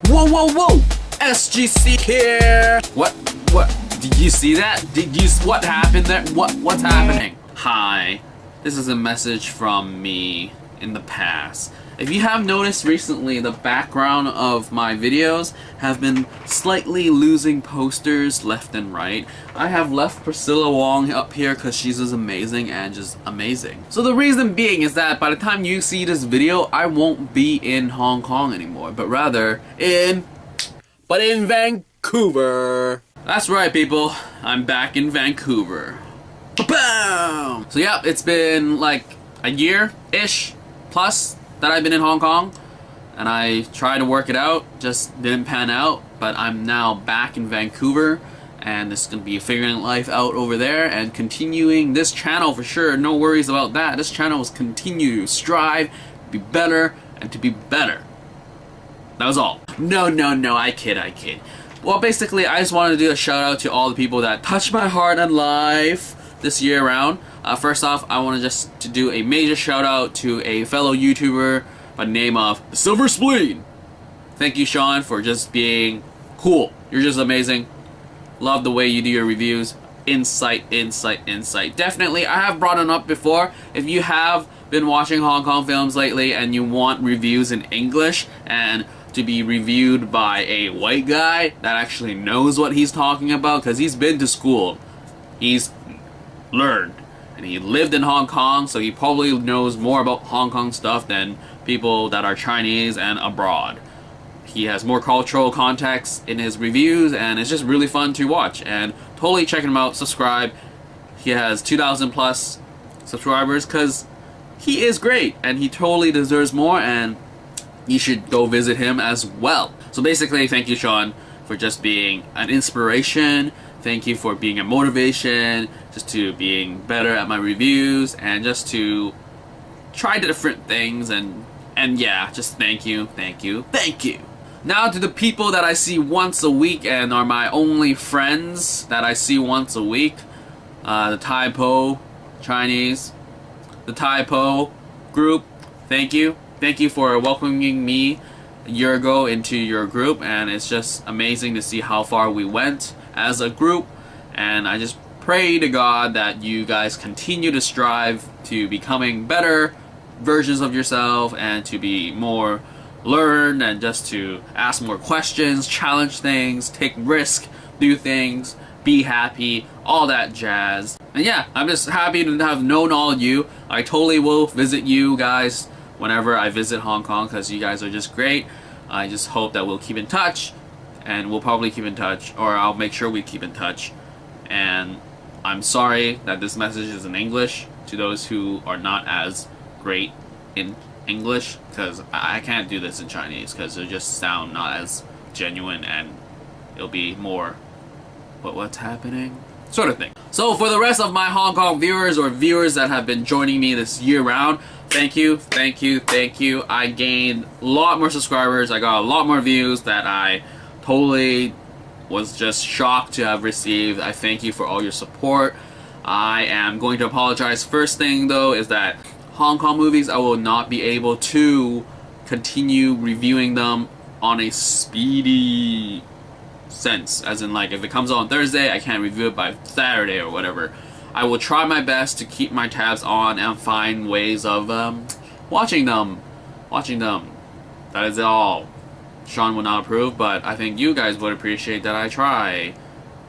Whoa, whoa, whoa! SGC here! What? Did you see that? What happened there? What's happening? Hi, this is a message from me in the past. If you have noticed recently, the background of my videos have been slightly losing posters left and right. I have left Priscilla Wong up here because she's just amazing and just amazing. So the reason being is that by the time you see this video, I won't be in Hong Kong anymore, but rather in Vancouver. That's right, people. I'm back in Vancouver. Ba-bam! So yeah, it's been like a year-ish plus that I've been in Hong Kong, and I tried to work it out, just didn't pan out, but I'm now back in Vancouver, and this is going to be figuring life out over there and continuing this channel for sure. No worries about that. This channel is continue to strive, be better, and to be better. That was all. No, I kid. Well, basically, I just wanted to do a shout out to all the people that touched my heart and life this year around. First off, I want to do a major shout out to a fellow YouTuber by the name of Silver Spleen. Thank you, Sean, for just being cool. You're just amazing. Love the way you do your reviews. Insight. Definitely, I have brought it up before. If you have been watching Hong Kong films lately and you want reviews in English and to be reviewed by a white guy that actually knows what he's talking about, because he's been to school, he's learned, and he lived in Hong Kong, so he probably knows more about Hong Kong stuff than people that are Chinese and abroad. He has more cultural context in his reviews, and it's just really fun to watch. And totally check him out. Subscribe. He has 2,000 plus subscribers because he is great, and he totally deserves more, and you should go visit him as well. So basically, thank you, Sean, for just being an inspiration. Thank you for being a motivation, just to being better at my reviews, and just to try different things, and yeah, just thank you. Now to the people that I see once a week and are my only friends that I see once a week, the Taipo Chinese, the Taipo group, thank you. Thank you for welcoming me a year ago into your group, and it's just amazing to see how far we went as a group, and I just pray to God that you guys continue to strive to becoming better versions of yourself and to be more learned and just to ask more questions, challenge things, take risk, do things, be happy, all that jazz. And yeah, I'm just happy to have known all of you. I totally will visit you guys whenever I visit Hong Kong because you guys are just great. I just hope that we'll keep in touch, and we'll probably keep in touch, or I'll make sure we keep in touch. And I'm sorry that this message is in English to those who are not as great in English, because I can't do this in Chinese because it'll just sound not as genuine and it'll be more what's happening sort of thing. So for the rest of my Hong Kong viewers or viewers that have been joining me this year round, thank you. I gained a lot more subscribers. I got a lot more views that I totally was just shocked to have received. I thank you for all your support. I am going to apologize. First thing though is that Hong Kong movies, I will not be able to continue reviewing them on a speedy sense, as in like if it comes on Thursday, I can't review it by Saturday or whatever. I will try my best to keep my tabs on and find ways of watching them. That is all. Sean would not approve, but I think you guys would appreciate that I try.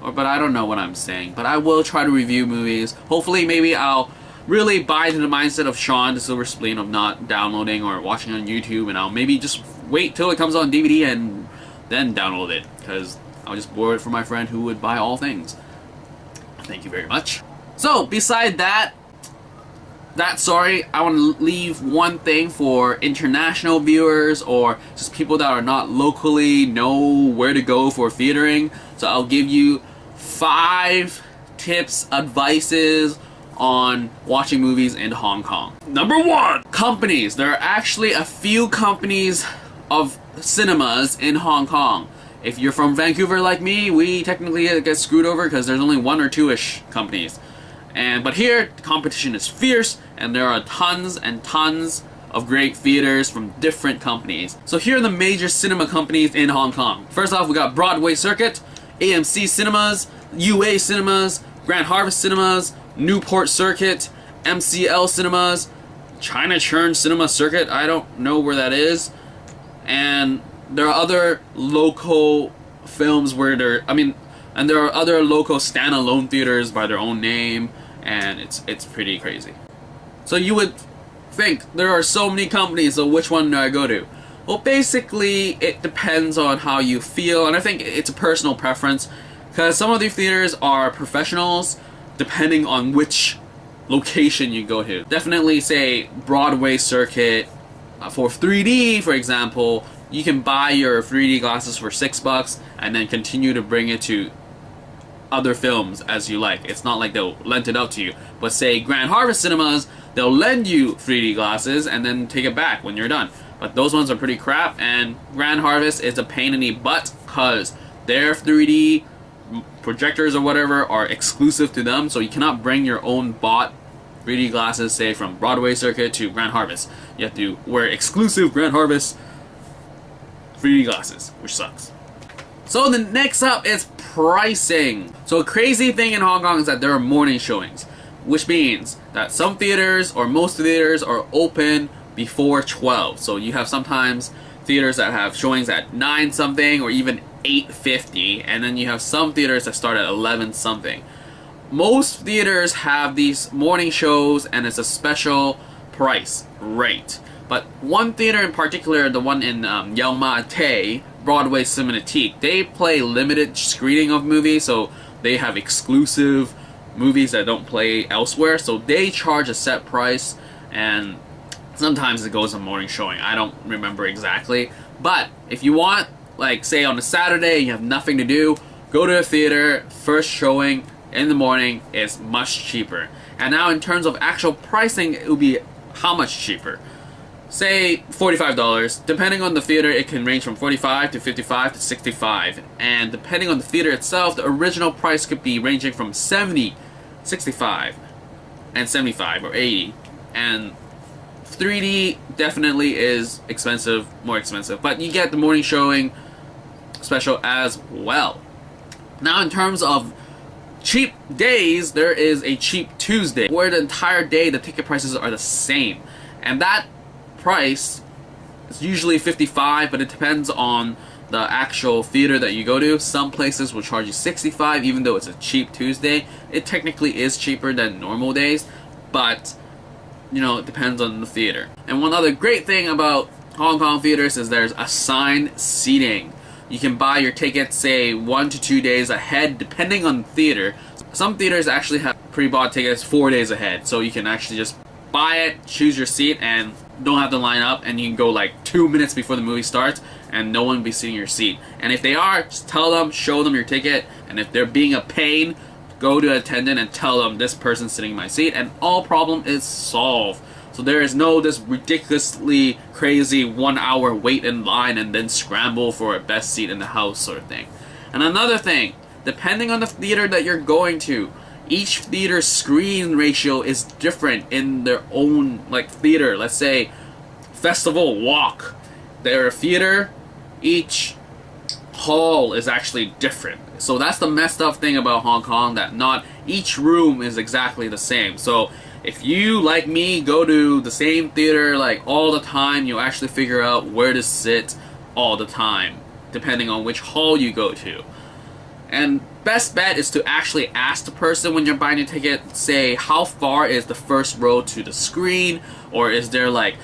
But I don't know what I'm saying. But I will try to review movies. Hopefully, maybe I'll really buy into the mindset of Sean, the Silver Spleen, of not downloading or watching on YouTube, and I'll maybe just wait till it comes on DVD and then download it, because I'll just borrow it from my friend who would buy all things. Thank you very much. So, beside that, sorry, I want to leave one thing for international viewers or just people that are not locally know where to go for theatering. So I'll give you 5 tips, advices on watching movies in Hong Kong. Number 1, companies. There are actually a few companies of cinemas in Hong Kong. If you're from Vancouver like me, we technically get screwed over because there's only 1 or 2-ish companies. But here, the competition is fierce, and there are tons and tons of great theaters from different companies. So here are the major cinema companies in Hong Kong. First off, we got Broadway Circuit, AMC Cinemas, UA Cinemas, Grand Harvest Cinemas, Newport Circuit, MCL Cinemas, China Churn Cinema Circuit, I don't know where that is. And there are other local films where and there are other local standalone theaters by their own name, and it's pretty crazy. So you would think there are so many companies, so which one do I go to? Well, basically it depends on how you feel, and I think it's a personal preference, because some of these theaters are professionals depending on which location you go to. Definitely say Broadway Circuit for 3D, for example. You can buy your 3D glasses for $6 and then continue to bring it to other films as you like. It's not like they'll lend it out to you. But say Grand Harvest Cinemas, they'll lend you 3D glasses and then take it back when you're done. But those ones are pretty crap, and Grand Harvest is a pain in the butt because their 3D projectors or whatever are exclusive to them, so you cannot bring your own bought 3D glasses, say from Broadway Circuit to Grand Harvest. You have to wear exclusive Grand Harvest 3D glasses, which sucks. So the next up is pricing. So a crazy thing in Hong Kong is that there are morning showings, which means that some theaters or most theaters are open before 12. So you have sometimes theaters that have showings at 9 something or even 8:50, and then you have some theaters that start at 11 something. Most theaters have these morning shows and it's a special price rate. But one theater in particular, the one in Yau Ma Tei, Broadway Cinematique, they play limited screening of movies, so they have exclusive movies that don't play elsewhere, so they charge a set price, and sometimes it goes on morning showing. I don't remember exactly, but if you want, like say on a Saturday you have nothing to do, go to a theater, first showing in the morning is much cheaper. And now in terms of actual pricing, it will be how much cheaper? Say $45. Depending on the theater, it can range from $45 to $55 to $65. And depending on the theater itself, the original price could be ranging from $70, $65, and $75 or $80. And 3D definitely is expensive, more expensive. But you get the morning showing special as well. Now in terms of cheap days, there is a cheap Tuesday, where the entire day the ticket prices are the same. And that price is usually $55, but it depends on the actual theater that you go to. Some places will charge you $65 even though it's a cheap Tuesday. It technically is cheaper than normal days, but you know, it depends on the theater. And one other great thing about Hong Kong theaters is there's assigned seating. You can buy your tickets, say 1 to 2 days ahead depending on the theater. Some theaters actually have pre-bought tickets 4 days ahead, so you can actually just buy it, choose your seat, and don't have to line up, and you can go like 2 minutes before the movie starts and no one will be sitting in your seat. And if they are, just tell them, show them your ticket, and if they're being a pain, go to an attendant and tell them this person's sitting in my seat, and all problem is solved. So there is no this ridiculously crazy 1 hour wait in line and then scramble for a best seat in the house sort of thing. And another thing, depending on the theater that you're going to, each theater's screen ratio is different in their own like theater. Let's say Festival Walk, their theater, each hall is actually different. So that's the messed up thing about Hong Kong, that not each room is exactly the same. So if you, like me, go to the same theater like all the time, you'll actually figure out where to sit all the time, depending on which hall you go to. And best bet is to actually ask the person when you're buying a ticket, say how far is the first row to the screen, or is there like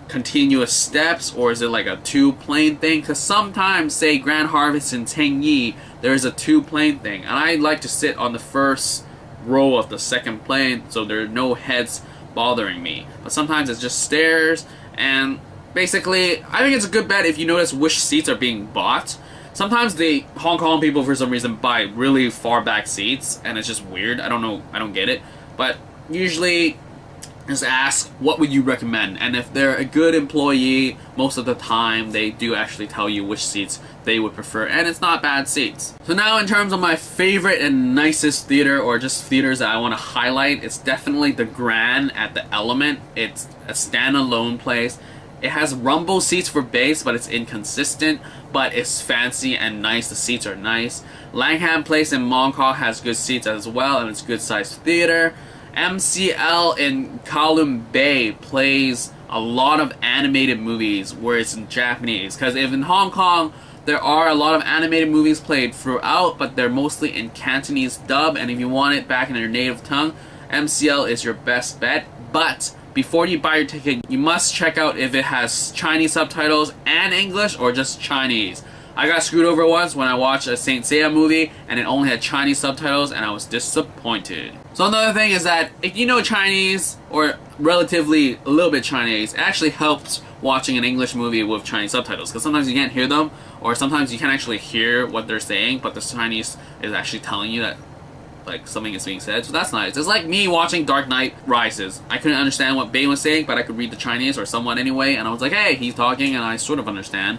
continuous steps, or is it like a 2-plane thing? Because sometimes, say Grand Harvest in Teng Yi, there's a 2-plane thing, and I like to sit on the first row of the second plane so there are no heads bothering me. But sometimes it's just stairs, and basically I think it's a good bet if you notice which seats are being bought. Sometimes the Hong Kong people for some reason buy really far back seats and it's just weird. I don't know, I don't get it. But usually just ask what would you recommend, and if they're a good employee, most of the time they do actually tell you which seats they would prefer, and it's not bad seats. So now in terms of my favorite and nicest theater, or just theaters that I want to highlight, it's definitely the Grand at the Element. It's a standalone place. It has rumble seats for base, but it's inconsistent, but it's fancy and nice. The seats are nice. Langham Place in Mong Kok has good seats as well, and it's good sized theater. MCL in Kowloon Bay plays a lot of animated movies where it's in Japanese, because if in Hong Kong there are a lot of animated movies played throughout, but they're mostly in Cantonese dub, and if you want it back in your native tongue, MCL is your best bet. But before you buy your ticket, you must check out if it has Chinese subtitles and English or just Chinese. I got screwed over once when I watched a Saint Seiya movie and it only had Chinese subtitles, and I was disappointed. So another thing is that if you know Chinese, or relatively a little bit Chinese, it actually helps watching an English movie with Chinese subtitles, because sometimes you can't hear them, or sometimes you can't actually hear what they're saying, but the Chinese is actually telling you that like something is being said, so that's nice. It's like me watching Dark Knight Rises. I couldn't understand what Bane was saying, but I could read the Chinese or somewhat anyway, and I was like, hey, he's talking, and I sort of understand.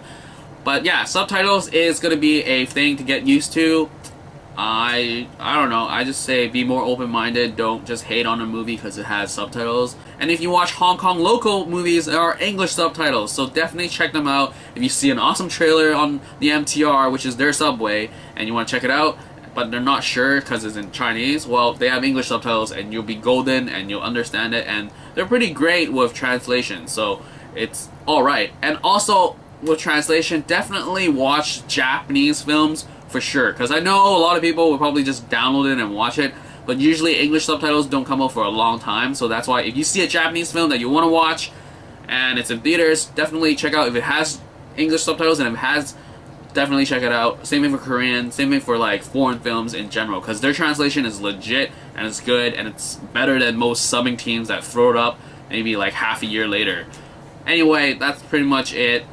But yeah, subtitles is going to be a thing to get used to. I don't know, I just say be more open-minded, don't just hate on a movie because it has subtitles. And if you watch Hong Kong local movies, there are English subtitles, so definitely check them out. If you see an awesome trailer on the MTR, which is their subway, and you want to check it out, but they're not sure because it's in Chinese, well, they have English subtitles and you'll be golden and you'll understand it, and they're pretty great with translation, so it's alright. And also, with translation, definitely watch Japanese films for sure, because I know a lot of people will probably just download it and watch it, but usually English subtitles don't come out for a long time, so that's why if you see a Japanese film that you want to watch and it's in theaters, definitely check out if it has English subtitles, and if it has, definitely check it out. Same thing for Korean, same thing for like foreign films in general, because their translation is legit and it's good, and it's better than most subbing teams that throw it up maybe like half a year later. Anyway, that's pretty much it.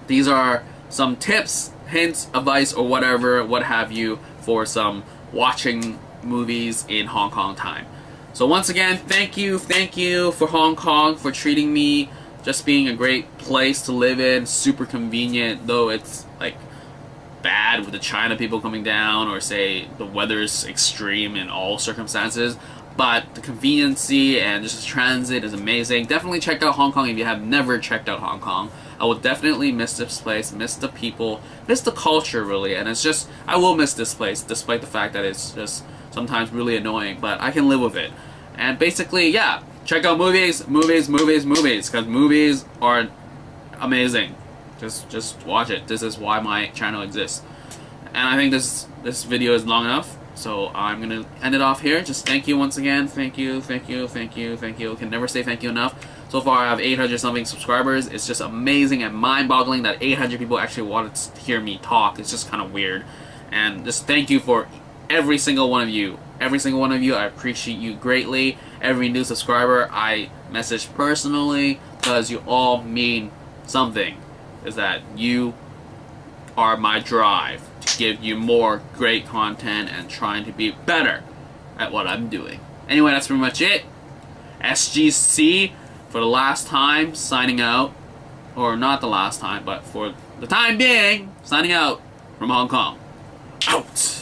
These are some tips, hints, advice, or whatever, what have you, for some watching movies in Hong Kong time. So once again, thank you for Hong Kong, for treating me, just being a great place to live in, super convenient, though it's like bad with the China people coming down, or say the weather's extreme in all circumstances, but the conveniency and just the transit is amazing. Definitely check out Hong Kong if you have never checked out Hong Kong. I will definitely miss this place, miss the people, miss the culture really, and it's just, I will miss this place despite the fact that it's just sometimes really annoying, but I can live with it. And basically, yeah, check out movies, because movies are amazing. Just watch it. This is why my channel exists. And I think this video is long enough, so I'm gonna end it off here. Just thank you once again. Thank you. Can never say thank you enough. So far I have 800 something subscribers. It's just amazing and mind-boggling that 800 people actually wanted to hear me talk. It's just kind of weird. And just thank you for every single one of you. Every single one of you, I appreciate you greatly. Every new subscriber I message personally, because you all mean something. Is that you are my drive to give you more great content and trying to be better at what I'm doing. Anyway, that's pretty much it. SGC, for the last time, signing out. Or not the last time, but for the time being, signing out from Hong Kong. Out!